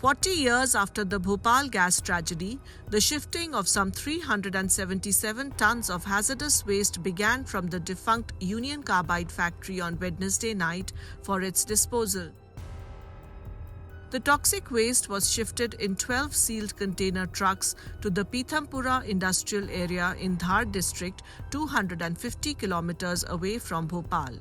40 years after the Bhopal gas tragedy, the shifting of some 377 tons of hazardous waste began from the defunct Union Carbide factory on Wednesday night for its disposal. The toxic waste was shifted in 12 sealed container trucks to the Pithampura industrial area in Dhar district, 250 kilometers away from Bhopal.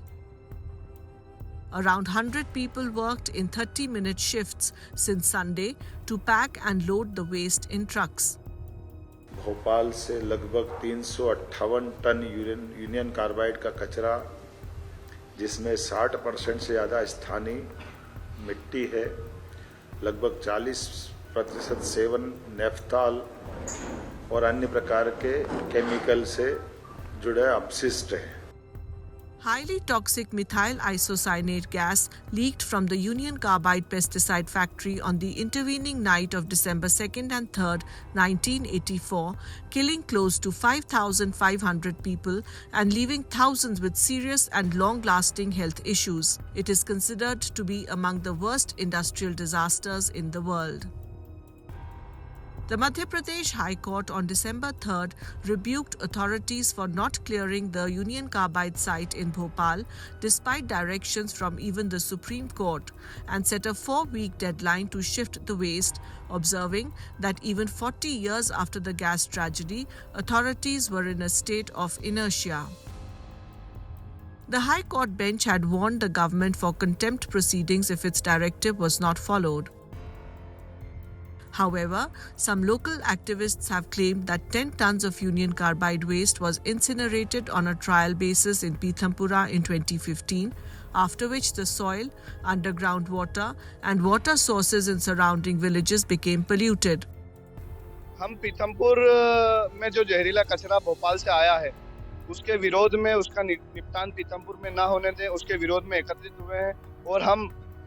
Around 100 people worked in 30-minute shifts since Sunday to pack and load the waste in trucks. Bhopal से लगभग 358 ton union carbide का कचरा, जिसमें 60% से ज़्यादा स्थानीय मिट्टी है, लगभग 40% सेवन नेफ्थॉल और अन्य प्रकार के केमिकल से जुड़े अपशिष्ट हैं. Highly toxic methyl isocyanate gas leaked from the Union Carbide pesticide factory on the intervening night of December 2nd and 3rd, 1984, killing close to 5,500 people and leaving thousands with serious and long-lasting health issues. It is considered to be among the worst industrial disasters in the world. The Madhya Pradesh High Court on December 3rd rebuked authorities for not clearing the Union Carbide site in Bhopal despite directions from even the Supreme Court and set a 4-week deadline to shift the waste, observing that even 40 years after the gas tragedy, authorities were in a state of inertia. The High Court bench had warned the government for contempt proceedings if its directive was not followed. However, some local activists have claimed that 10 tons of Union Carbide waste was incinerated on a trial basis in Pithampura in 2015, after which the soil, underground water, and water sources in surrounding villages became polluted. हम पीथमपुर में जो जहरीला कचरा भोपाल से आया है, उसके विरोध में उसका निपटान पीथमपुर में ना होने दें, उसके विरोध में एकत्रित हुए हैं और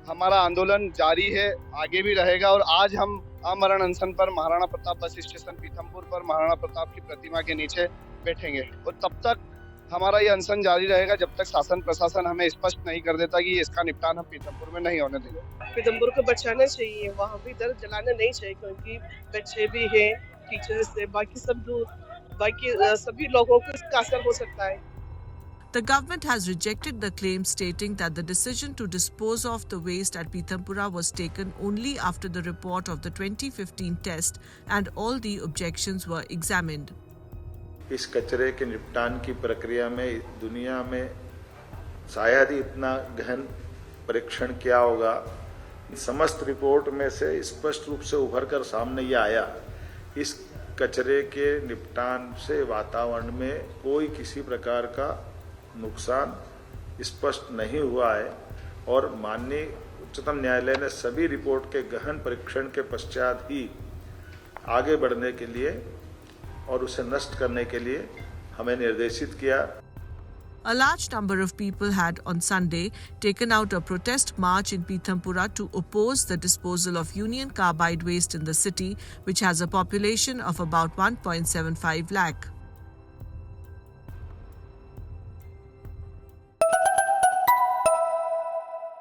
हमारा आंदोलन जारी है, आगे भी रहेगा. और आज हम आमरण अनशन पर महाराणा प्रताप बस स्टेशन पीथमपुर पर महाराणा प्रताप की प्रतिमा के नीचे बैठेंगे और तब तक हमारा ये अनशन जारी रहेगा जब तक शासन प्रशासन हमें स्पष्ट नहीं कर देता कि इसका निपटान हम पीथमपुर में नहीं होने देंगे. पीथमपुर को बचाना चाहिए, वहाँ भी दर्द जलाना नहीं चाहिए, क्योंकि बच्चे भी हैं, टीचर्स है, बाकी सभी लोगों को इसका असर हो सकता है. The government has rejected the claim, stating that the decision to dispose of the waste at Pithampura was taken only after the report of the 2015 test and all the objections were examined. इस कचरे के निपटान की प्रक्रिया में दुनिया में शायद ही इतना गहन परीक्षण किया होगा. समस्त रिपोर्ट में से स्पष्ट रूप से उभर कर सामने ये आया, इस कचरे के निपटान से वातावरण में कोई किसी प्रकार का नुकसान स्पष्ट नहीं हुआ है और माननीय उच्चतम न्यायालय ने सभी रिपोर्ट के गहन परीक्षण के पश्चात ही आगे बढ़ने के लिए और उसे नष्ट करने के लिए हमें निर्देशित किया. A large number of people had on Sunday taken out a protest march in Pithampura to oppose the disposal of Union Carbide waste in the city, which has a population of about 1.75 lakh.